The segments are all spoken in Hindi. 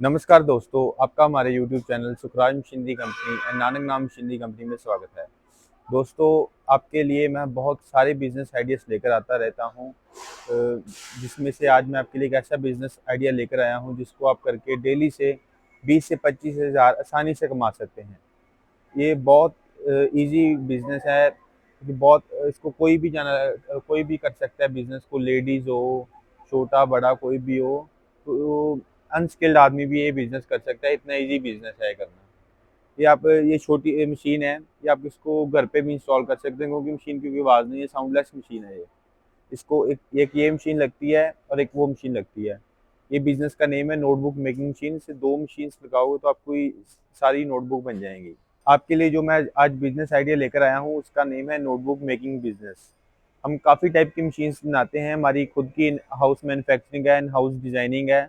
नमस्कार दोस्तों, आपका हमारे YouTube channel Sukhraj machinery company and Nanak नाम मशीनरी कंपनी में स्वागत है। दोस्तों, आपके लिए मैं बहुत सारे बिजनेस आइडियाज़ लेकर आता रहता हूं, जिसमें से आज मैं आपके लिए एक ऐसा बिजनेस आइडिया लेकर आया हूं जिसको आप करके डेली से 20 से 25 हज़ार आसानी से कमा सकते हैं। ये बहुत इजी बिजनेस है कि बहुत इसको कोई भी कर सकता है बिजनेस को, लेडीज़ हो, छोटा बड़ा कोई भी हो, तो अनस्किल्ड आदमी भी ये बिजनेस कर सकता है। इतना इजी बिजनेस है करना। ये छोटी मशीन है, ये आप इसको घर पे भी इंस्टॉल कर सकते हैं क्योंकि मशीन की कोई आवाज़ नहीं है, साउंडलेस मशीन है ये। इसको एक एक ये मशीन लगती है और एक वो मशीन लगती है। ये बिजनेस का नेम है नोटबुक मेकिंग मशीन। से दो मशीन्स लगाओगे तो आपको ये सारी नोटबुक बन जाएंगी। आपके लिए जो मैं आज बिजनेस आइडिया लेकर आया हूँ उसका नेम है नोटबुक मेकिंग बिजनेस। हम काफ़ी टाइप की मशीन्स बनाते हैं, हमारी खुद की इन हाउस मैन्युफैक्चरिंग है, इन हाउस डिज़ाइनिंग है।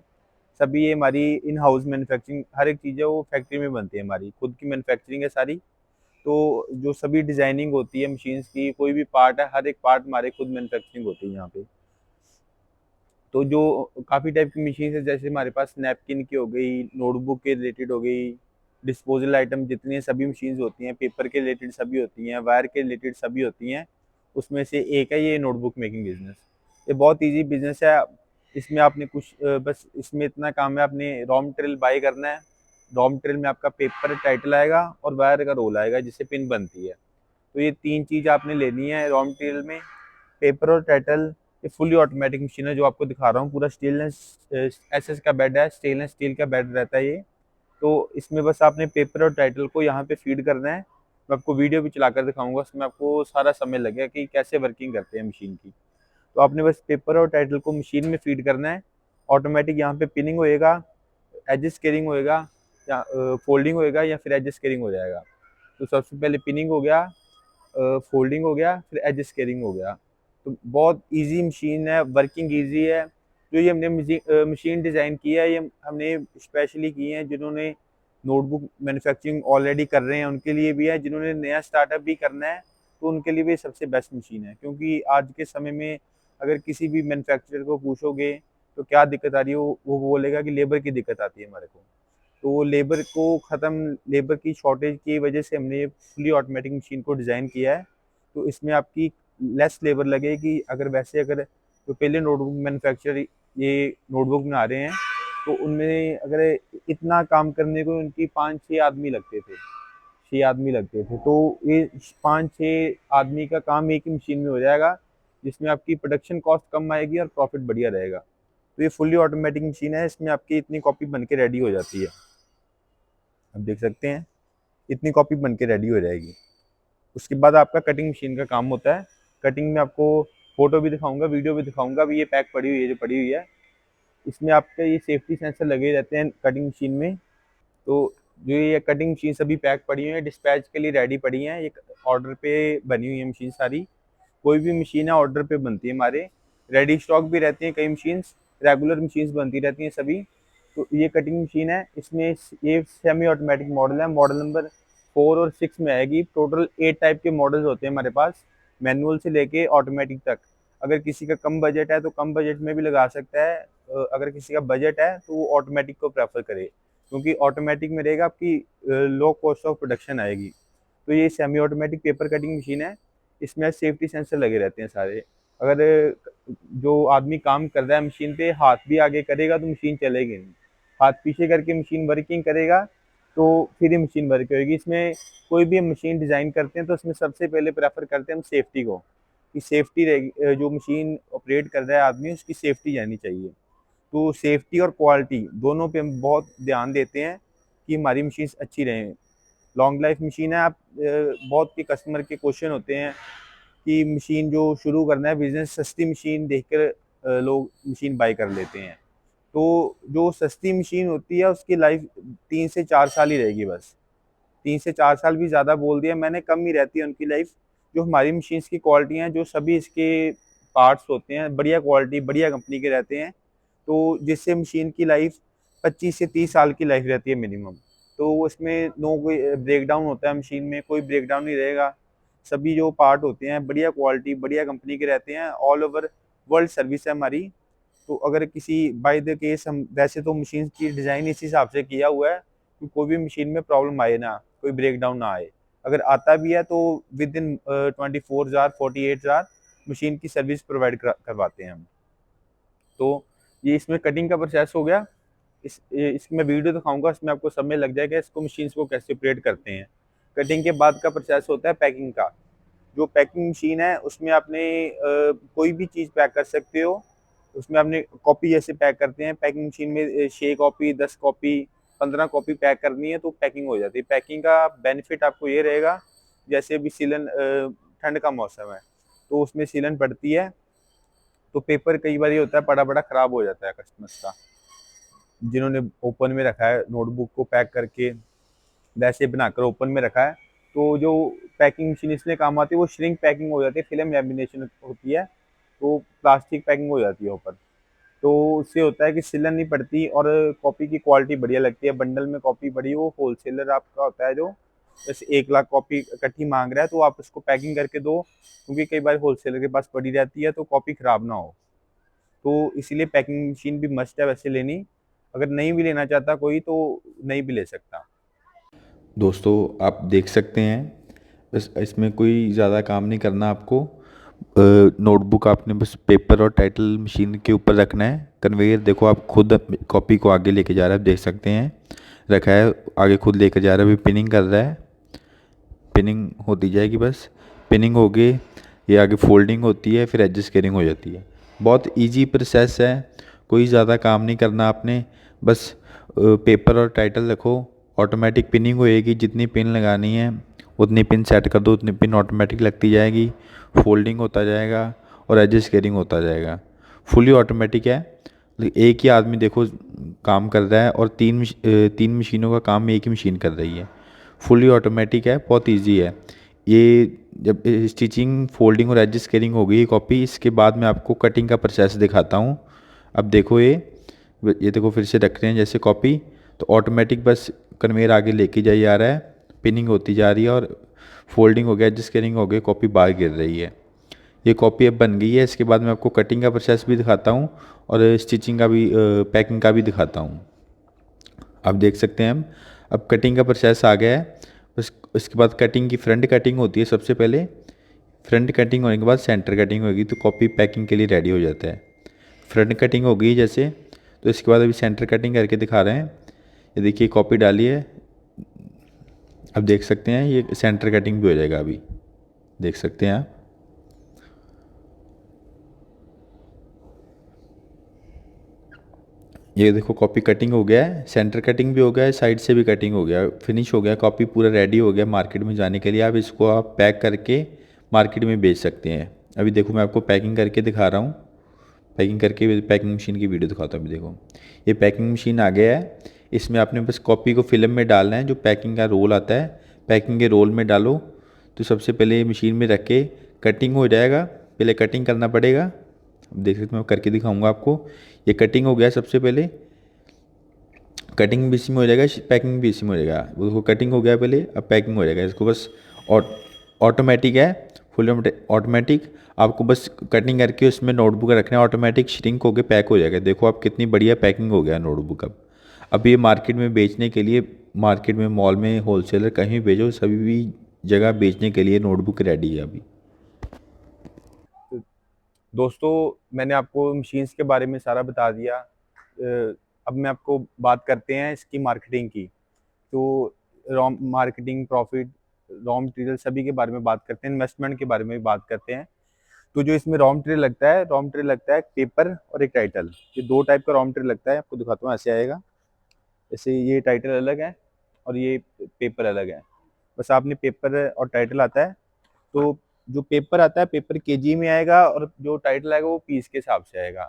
सभी ये हमारी इन हाउस मैन्युफैक्चरिंग, हर एक चीज़ है वो फैक्ट्री में बनती है, हमारी खुद की मैन्युफैक्चरिंग है सारी। तो जो सभी डिज़ाइनिंग होती है मशीन्स की, कोई भी पार्ट है, हर एक पार्ट हमारे खुद मैन्युफैक्चरिंग होती है यहाँ पे। तो जो काफ़ी टाइप की मशीन है, जैसे हमारे पास नैपकिन की हो गई, नोटबुक के रिलेटेड हो गई, डिस्पोजल आइटम जितनी सभी मशीन्स होती हैं, पेपर के रिलेटेड सभी होती हैं, वायर के रिलेटेड सभी होती हैं। उसमें से एक है ये नोटबुक मेकिंग बिजनेस। ये बहुत इजी बिजनेस है। इसमें आपने बस इसमें इतना काम है, आपने रॉ मटेरियल बाई करना है। रॉ मटेरियल में आपका पेपर टाइटल आएगा और वायर का रोल आएगा जिससे पिन बनती है। तो ये तीन चीज़ आपने लेनी है रॉ मटेरियल में, पेपर और टाइटल। ये फुली ऑटोमेटिक मशीन है जो आपको दिखा रहा हूँ, पूरा स्टेनलेस एसएस का बेड है, स्टेनलेस स्टील का बेड रहता है ये। तो इसमें बस आपने पेपर और टाइटल को यहाँ पे फीड करना है। मैं आपको वीडियो भी चलाकर दिखाऊंगा, उसमें आपको सारा समय लगेगा कि कैसे वर्किंग करते हैं मशीन की। तो आपने बस पेपर और टाइटल को मशीन में फीड करना है। ऑटोमेटिक यहाँ पे पिनिंग होएगा, एज स्केलिंग होएगा, या फोल्डिंग होएगा, या फिर एज स्केलिंग हो जाएगा। तो सबसे पहले पिनिंग हो गया, फोल्डिंग हो गया, फिर एज स्केलिंग हो गया। तो बहुत इजी मशीन है, वर्किंग इजी है। जो ये हमने मशीन डिज़ाइन की है, ये हमने स्पेशली की है जिन्होंने नोटबुक मैन्युफैक्चरिंग ऑलरेडी कर रहे हैं उनके लिए भी है, जिन्होंने नया स्टार्टअप भी करना है तो उनके लिए भी सबसे बेस्ट मशीन है। क्योंकि आज के समय में अगर किसी भी मैन्युफैक्चरर को पूछोगे तो क्या दिक्कत आ रही है, वो बोलेगा कि लेबर की दिक्कत आती है हमारे को। तो लेबर की शॉर्टेज की वजह से हमने ये फुली ऑटोमेटिक मशीन को डिज़ाइन किया है। तो इसमें आपकी लेस लेबर लगेगी। अगर जो पहले नोटबुक मैन्युफैक्चरर ये नोटबुक बना रहे हैं तो उनमें अगर इतना काम करने को उनकी 5-6 आदमी लगते थे, 6 आदमी लगते थे। तो ये 5-6 आदमी का काम एक ही मशीन में हो जाएगा, जिसमें आपकी प्रोडक्शन कॉस्ट कम आएगी और प्रॉफिट बढ़िया रहेगा। तो ये फुली ऑटोमेटिक मशीन है, इसमें आपकी इतनी कॉपी बन के रेडी हो जाती है। आप देख सकते हैं, इतनी कॉपी बन के रेडी हो जाएगी। उसके बाद आपका कटिंग मशीन का काम होता है। कटिंग में आपको फोटो भी दिखाऊंगा, वीडियो भी दिखाऊंगा। अभी ये पैक पड़ी हुई है, जो पड़ी हुई है, इसमें आपके ये सेफ्टी सेंसर लगे रहते हैं कटिंग मशीन में। तो जो ये कटिंग मशीन सभी पैक पड़ी हुई है, डिस्पैच के लिए रेडी पड़ी हैं। ये ऑर्डर पे बनी हुई है मशीन सारी। कोई भी मशीन है ऑर्डर पे बनती है हमारे। रेडी स्टॉक भी रहती हैं कई मशीन्स, रेगुलर मशीन्स बनती रहती हैं सभी। तो ये कटिंग मशीन है, इसमें ये सेमी ऑटोमेटिक मॉडल है, मॉडल नंबर 4 और 6 में आएगी। टोटल 8 टाइप के मॉडल्स होते हैं हमारे पास, मैनुअल से लेके ऑटोमेटिक तक। अगर किसी का कम बजट है तो कम बजट में भी लगा सकता है। अगर किसी का बजट है तो वो ऑटोमेटिक को प्रेफर करे, क्योंकि ऑटोमेटिक में रहेगा आपकी लो कॉस्ट ऑफ प्रोडक्शन आएगी। तो ये semi automatic paper cutting machine है, इसमें सेफ्टी सेंसर लगे रहते हैं सारे। अगर जो आदमी काम कर रहा है मशीन पे हाथ भी आगे करेगा तो मशीन चलेगी नहीं, हाथ पीछे करके मशीन वर्किंग करेगा तो फिर ही मशीन वर्क होगी। इसमें कोई भी हम मशीन डिज़ाइन करते हैं तो उसमें सबसे पहले प्रेफर करते हैं हम सेफ्टी को, कि सेफ्टी रहेगी, जो मशीन ऑपरेट कर रहा है आदमी उसकी सेफ्टी जानी चाहिए। तो सेफ्टी और क्वालिटी दोनों पे हम बहुत ध्यान देते हैं कि हमारी मशीन अच्छी रहें। लॉन्ग लाइफ मशीन है। बहुत के कस्टमर के क्वेश्चन होते हैं कि मशीन जो शुरू करना है बिजनेस, सस्ती मशीन देखकर लोग मशीन बाय कर लेते हैं। तो जो सस्ती मशीन होती है उसकी लाइफ 3 से 4 साल ही रहेगी बस। 3 से 4 साल भी ज़्यादा बोल दिया मैंने, कम ही रहती है उनकी लाइफ। जो हमारी मशीन्स की क्वालिटी हैं, जो सभी इसके पार्ट्स होते हैं बढ़िया क्वालिटी बढ़िया कंपनी के रहते हैं। तो जिससे मशीन की लाइफ 25 से 30 साल की लाइफ रहती है मिनिमम। तो उसमें नो कोई ब्रेक डाउन होता है मशीन में, कोई ब्रेक डाउन नहीं रहेगा। सभी जो पार्ट होते हैं बढ़िया क्वालिटी बढ़िया कंपनी के रहते हैं। ऑल ओवर वर्ल्ड सर्विस है हमारी। तो अगर किसी बाय द केस हम वैसे तो मशीन की डिज़ाइन इस हिसाब से किया हुआ है कि कोई भी मशीन में प्रॉब्लम आए ना, कोई ब्रेक डाउन ना आए। अगर आता भी है तो within 24 hour 48 hour machine की सर्विस प्रोवाइड करवाते हैं हम। तो ये इसमें कटिंग का प्रोसेस हो गया। इसकी मैं वीडियो दिखाऊंगा, इसमें आपको समय लग जाएगा इसको मशीन को कैसे ऑपरेट करते हैं। कटिंग के बाद का प्रोसेस होता है पैकिंग का। जो पैकिंग मशीन है उसमें आपने कोई भी चीज़ पैक कर सकते हो। उसमें आपने कॉपी जैसे पैक करते हैं पैकिंग मशीन में 6 कॉपी 10 कॉपी 15 कॉपी पैक करनी है तो पैकिंग हो जाती है। पैकिंग का बेनिफिट आपको ये रहेगा, जैसे अभी सीलन ठंड का मौसम है तो उसमें सीलन पड़ती है, तो पेपर कई बार ये होता है बड़ा बड़ा खराब हो जाता है कस्टमर्स का, जिन्होंने ओपन में रखा है नोटबुक को पैक करके वैसे बनाकर ओपन में रखा है। तो जो पैकिंग मशीन इसलिए काम आती है, वो श्रिंक पैकिंग हो जाती है, फिल्म लैमिनेशन होती है, तो प्लास्टिक पैकिंग हो जाती है ऊपर। तो उससे होता है कि सिलन नहीं पड़ती और कॉपी की क्वालिटी बढ़िया लगती है। बंडल में कॉपी बड़ी, वो होलसेलर आपका होता है जो जैसे 1 लाख कॉपी इकट्ठी मांग रहा है तो आप उसको पैकिंग करके दो, क्योंकि कई बार होलसेलर के पास पड़ी रहती है तो कॉपी खराब ना हो। तो इसीलिए पैकिंग मशीन भी मस्ट है वैसे लेनी। अगर नहीं भी लेना चाहता कोई तो नहीं भी ले सकता। दोस्तों आप देख सकते हैं, बस इसमें कोई ज़्यादा काम नहीं करना आपको। नोटबुक आपने बस पेपर और टाइटल मशीन के ऊपर रखना है। कन्वेयर देखो, आप खुद कॉपी को आगे लेके जा रहा है, आप देख सकते हैं रखा है, आगे खुद लेकर जा रहा है, अभी पिनिंग कर रहा है। पिनिंग होती जाएगी, बस पिनिंग हो गई, ये आगे फोल्डिंग होती है, फिर एडजस्ट केयरिंग हो जाती है। बहुत इजी प्रोसेस है, कोई ज़्यादा काम नहीं करना आपने। बस पेपर और टाइटल रखो, ऑटोमेटिक पिनिंग होएगी, जितनी पिन लगानी है उतनी पिन सेट कर दो, उतनी पिन ऑटोमेटिक लगती जाएगी, फोल्डिंग होता जाएगा और एडजस्ट केयरिंग होता जाएगा। फुली ऑटोमेटिक है, एक ही आदमी देखो काम कर रहा है और तीन मशीनों का काम एक ही मशीन कर रही है। फुली ऑटोमेटिक है, बहुत इजी है ये। जब स्टिचिंग फोल्डिंग और एडजस्ट केयरिंग हो गई कॉपी, इसके बाद मैं आपको कटिंग का प्रोसेस दिखाता हूँ। अब देखो ये देखो फिर से रख रहे हैं जैसे कॉपी, तो ऑटोमेटिक बस कन्वेयर आगे लेके जाई जा रहा है, पिनिंग होती जा रही है और फोल्डिंग हो गया, एडजस्ट केयरिंग हो गई, कॉपी बाहर गिर रही है। ये कॉपी अब बन गई है। इसके बाद मैं आपको कटिंग का प्रोसेस भी दिखाता हूँ और स्टिचिंग का भी, पैकिंग का भी दिखाता हूँ। आप देख सकते हैं हम अब कटिंग का प्रोसेस आ गया है। उसके बाद कटिंग की फ्रंट कटिंग होती है सबसे पहले। फ्रंट कटिंग होने के बाद सेंटर कटिंग होगी तो कॉपी पैकिंग के लिए रेडी हो जाता है। फ्रंट कटिंग हो गई जैसे, तो इसके बाद अभी सेंटर कटिंग करके दिखा रहे हैं। ये देखिए कॉपी डाली है, अब देख सकते हैं ये सेंटर कटिंग भी हो जाएगा, अभी देख सकते हैं आप। ये देखो कॉपी कटिंग हो गया है, सेंटर कटिंग भी हो गया है, साइड से भी कटिंग हो गया, फिनिश हो गया, कॉपी पूरा रेडी हो गया मार्केट में जाने के लिए। आप इसको आप पैक करके मार्केट में बेच सकते हैं। अभी देखो मैं आपको पैकिंग करके दिखा रहा हूँ, पैकिंग करके पैकिंग मशीन की वीडियो दिखाता हूँ। अभी देखो ये पैकिंग मशीन आ गया है, इसमें आपने बस कॉपी को फिल्म में डालना है, जो पैकिंग का रोल आता है पैकिंग के रोल में डालो। तो सबसे पहले ये मशीन में रख के कटिंग हो जाएगा, पहले कटिंग करना पड़ेगा। अब देख सकते हैं, मैं करके दिखाऊंगा आपको। ये कटिंग हो गया, सबसे पहले कटिंग भी इसी में हो जाएगा, पैकिंग भी इसी में हो जाएगा। उसको कटिंग हो गया पहले, अब पैकिंग हो जाएगा। इसको बस ऑटोमेटिक है, फुल ऑटोमेटिक। आपको बस कटिंग करके उसमें नोटबुक रखना है, ऑटोमेटिक श्रिंक होकर पैक हो जाएगा। देखो आप कितनी बढ़िया पैकिंग हो गया नोटबुक। अब ये मार्केट में बेचने के लिए, मार्केट में मॉल में होलसेलर कहीं भी भेजो, सभी भी जगह बेचने के लिए नोटबुक रेडी है अभी। तो दोस्तों मैंने आपको मशीन्स के बारे में सारा बता दिया। अब मैं आपको बात करते हैं इसकी मार्केटिंग की। तो raw marketing, profit, raw material सभी के बारे में बात करते हैं, इन्वेस्टमेंट के बारे में भी बात करते हैं। तो जो इसमें रॉ मटेरियल लगता है, रॉ मटेरियल लगता है पेपर और एक टाइटल। ये दो टाइप का रॉ मटेरियल लगता है, आपको दिखाता हूँ। ऐसे आएगा, जैसे ये टाइटल अलग है और ये पेपर अलग है। बस आपने पेपर और टाइटल आता है, तो जो पेपर आता है पेपर केजी में आएगा और जो टाइटल आएगा वो पीस के हिसाब से आएगा।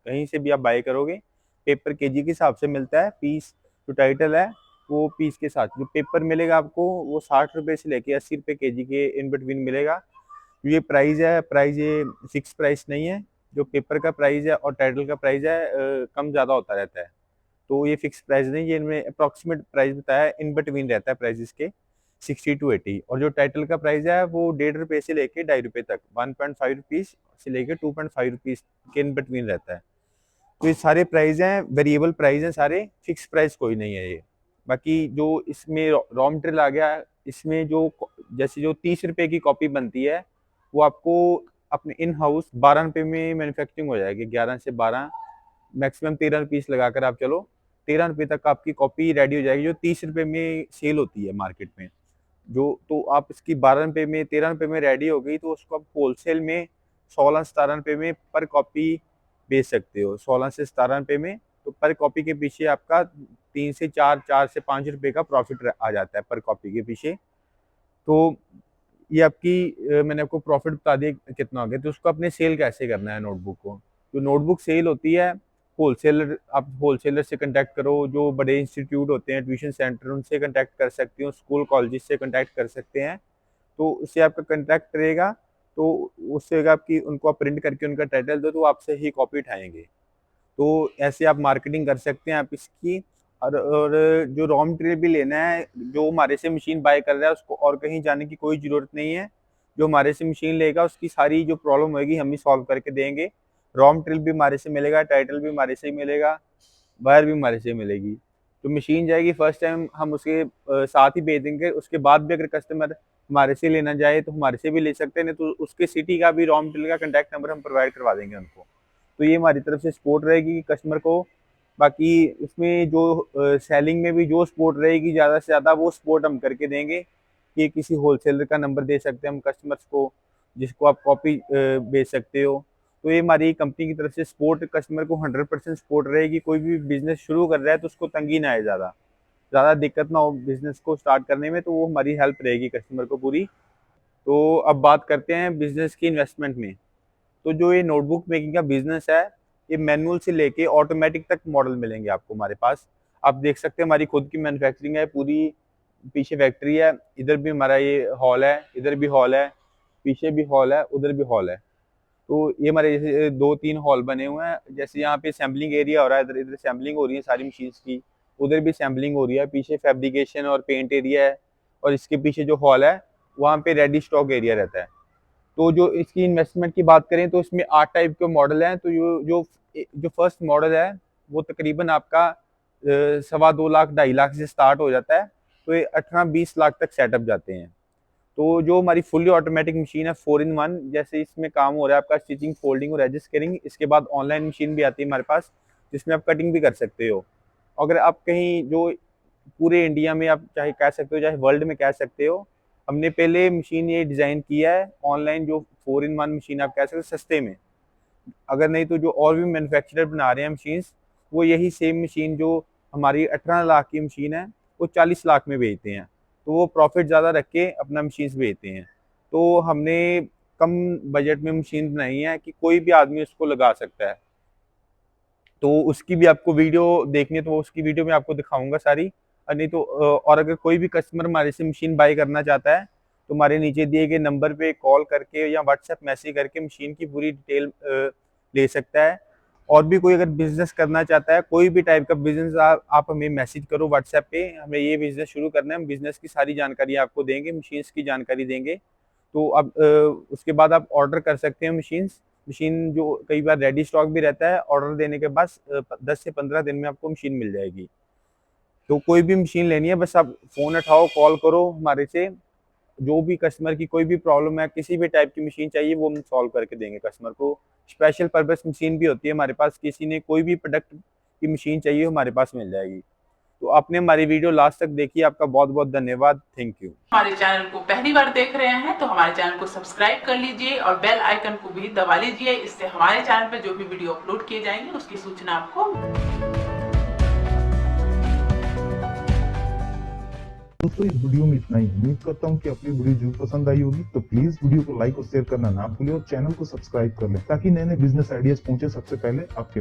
कहीं से भी आप बाय करोगे पेपर केजी के हिसाब से मिलता है, पीस जो टाइटल है वो पीस के साथ। जो पेपर मिलेगा आपको वो 60 रुपये से लेके 80 रुपये केजी के इन बिटवीन मिलेगा। ये प्राइस है, प्राइस ये फिक्स प्राइस नहीं है। जो पेपर का प्राइस है और टाइटल का प्राइस है कम ज़्यादा होता रहता है, तो ये फिक्स प्राइस नहीं, ये इनमें अप्रॉक्सीमेट प्राइस बताया है, इन बिटवीन रहता है प्राइस इसके 60 to 80। और जो टाइटल का प्राइस है वो 1.5 रुपये से लेके 2.5 रुपये तक, 1.5 रुपीज़ से लेके 2.5 रुपीज़ के इन बिटवीन रहता है। तो ये सारे प्राइस हैं, वेरिएबल प्राइस हैं सारे, फिक्स प्राइस कोई नहीं है ये। बाकी जो इसमें रॉ मटेरियल आ गया, इसमें जो जैसे जो 30 रुपए की कॉपी बनती है, वो आपको अपने इन हाउस 12 रुपए में मैन्युफैक्चरिंग हो जाएगी। 11 से 12, मैक्सिमम 13 पीस लगाकर आप चलो, 13 रुपए तक आपकी कॉपी रेडी हो जाएगी, जो 30 रुपए में सेल होती है मार्केट में। जो तो आप इसकी 12 रुपए में, 13 रुपए में रेडी हो गई, तो उसको आप होलसेल में 16-17 रुपए में पर कॉपी बेच सकते हो। 16 से 17 रुपए में, तो पर कॉपी के पीछे आपका 3 से 4, 4 से 5 रुपए का प्रॉफिट आ जाता है पर कॉपी के पीछे। तो ये आपकी मैंने आपको प्रॉफिट बता दिया कितना हो गया। तो उसको अपने सेल कैसे करना है नोटबुक को। जो नोटबुक सेल होती है, होलसेलर, आप होलसेलर से कांटेक्ट करो, जो बड़े इंस्टीट्यूट होते हैं, ट्यूशन सेंटर, उनसे कांटेक्ट कर सकते हो, स्कूल कॉलेज से कांटेक्ट कर सकते हैं। तो उससे आपका कांटेक्ट रहेगा, तो उससे आपकी उनको आप प्रिंट करके उनका टाइटल दो, तो आपसे ही कॉपी उठाएंगे। तो ऐसे आप मार्केटिंग कर सकते हैं आप इसकी। और जो रॉ मटेरियल भी लेना है, जो हमारे से मशीन बाय कर रहा है, उसको और कहीं जाने की कोई ज़रूरत नहीं है। जो हमारे से मशीन लेगा, उसकी सारी जो प्रॉब्लम होगी हम ही सॉल्व करके देंगे। रॉ मटेरियल भी हमारे से मिलेगा, टाइटल भी हमारे से ही मिलेगा, वायर भी हमारे से मिलेगी। तो मशीन जाएगी, फर्स्ट टाइम हम उसके साथ ही भेज देंगे। उसके बाद भी अगर कस्टमर हमारे से लेना चाहे तो हमारे से भी ले सकते हैं, नहीं तो उसके सिटी का भी रॉ मटेरियल का कॉन्टैक्ट नंबर हम प्रोवाइड करवा देंगे उनको। तो ये हमारी तरफ से सपोर्ट रहेगी कस्टमर को। बाकी इसमें जो सेलिंग में भी जो सपोर्ट रहेगी, ज़्यादा से ज़्यादा वो सपोर्ट हम करके देंगे कि किसी होलसेलर का नंबर दे सकते हैं हम कस्टमर्स को, जिसको आप कॉपी बेच सकते हो। तो ये हमारी कंपनी की तरफ से सपोर्ट, कस्टमर को 100% सपोर्ट रहेगी। कोई भी बिजनेस शुरू कर रहा है तो उसको तंगी ना आए, ज़्यादा दिक्कत ना हो बिजनेस को स्टार्ट करने में, तो वो हमारी हेल्प रहेगी कस्टमर को पूरी। तो अब बात करते हैं बिजनेस की इन्वेस्टमेंट में। तो जो ये नोटबुक मेकिंग का बिजनेस है, ये मैनुअल से लेके ऑटोमेटिक तक मॉडल मिलेंगे आपको हमारे पास। आप देख सकते हैं हमारी खुद की मैन्युफैक्चरिंग है पूरी, पीछे फैक्ट्री है, इधर भी हमारा ये हॉल है, इधर भी हॉल है, पीछे भी हॉल है, उधर भी हॉल है। तो ये हमारे जैसे 2-3 हॉल बने हुए हैं। जैसे यहाँ पे सैम्पलिंग एरिया हो रहा है, इधर इधर सैम्पलिंग हो रही है सारी मशीन्स की, उधर भी सैम्पलिंग हो रही है, पीछे फैब्रिकेशन और पेंट एरिया है, और इसके पीछे जो हॉल है वहाँ पे रेडी स्टॉक एरिया रहता है। तो जो इसकी इन्वेस्टमेंट की बात करें तो इसमें 8 टाइप के मॉडल हैं। तो जो फर्स्ट मॉडल है वो तकरीबन आपका 2.25 लाख 2.5 लाख से स्टार्ट हो जाता है, तो ये 18-20 लाख तक सेटअप जाते हैं। तो जो हमारी फुली ऑटोमेटिक मशीन है 4-in-1, जैसे इसमें काम हो रहा है आपका स्टिचिंग, फोल्डिंग और एडजस्ट कटिंग। इसके बाद ऑनलाइन मशीन भी आती है हमारे पास, जिसमें आप कटिंग भी कर सकते हो। अगर आप कहीं जो पूरे इंडिया में आप चाहे कह सकते हो, चाहे वर्ल्ड में कह सकते हो, हमने पहले मशीन ये डिज़ाइन किया है ऑनलाइन, जो 4-in-1 मशीन आप कह सकते हो सस्ते में। अगर नहीं तो जो और भी मैन्युफैक्चरर बना रहे हैं मशीन्स, वो यही सेम मशीन जो हमारी 18 लाख की मशीन है, वो 40 लाख में बेचते हैं। तो वो प्रॉफिट ज़्यादा रख के अपना मशीन्स बेचते हैं। तो हमने कम बजट में मशीन बनाई है कि कोई भी आदमी उसको लगा सकता है। तो उसकी भी आपको वीडियो देखनी है तो उसकी वीडियो में आपको दिखाऊंगा सारी। और नहीं तो और अगर कोई भी कस्टमर हमारे से मशीन बाय करना चाहता है, तो हमारे नीचे दिए गए नंबर पे कॉल करके या व्हाट्सएप मैसेज करके मशीन की पूरी डिटेल ले सकता है। और भी कोई अगर बिजनेस करना चाहता है, कोई भी टाइप का बिजनेस, आप हमें मैसेज करो व्हाट्सएप पे, हमें ये बिजनेस शुरू करना है, हम बिजनेस की सारी जानकारी आपको देंगे, मशीन्स की जानकारी देंगे। तो अब उसके बाद आप ऑर्डर कर सकते हैं मशीन जो कई बार रेडी स्टॉक भी रहता है। ऑर्डर देने के बाद 10 से 15 दिन में आपको मशीन मिल जाएगी। तो कोई भी मशीन लेनी है, बस आप फ़ोन उठाओ, कॉल करो हमारे से। जो भी कस्टमर की कोई भी प्रॉब्लम है, किसी भी टाइप की मशीन चाहिए, वो हम सॉल्व करके देंगे कस्टमर को। स्पेशल पर्पस मशीन भी होती है हमारे पास, किसी ने कोई भी प्रोडक्ट की मशीन चाहिए हमारे पास मिल जाएगी। तो आपने हमारी वीडियो लास्ट तक देखी, आपका बहुत बहुत धन्यवाद। Thank you. हमारे चैनल को पहली बार देख रहे हैं तो हमारे चैनल को सब्सक्राइब कर लीजिए और बेल आइकन को भी दबा लीजिए। इससे हमारे चैनल पर जो भी वीडियो अपलोड किए जाएंगे उसकी सूचना आपको। दोस्तों इस वीडियो में इतना ही। उम्मीद करता हूँ कि आपको वीडियो जरूर पसंद आई होगी। तो प्लीज वीडियो को लाइक और शेयर करना ना भूलें और चैनल को सब्सक्राइब कर लें, ताकि नए नए बिजनेस आइडियाज पहुंचे सबसे पहले आपके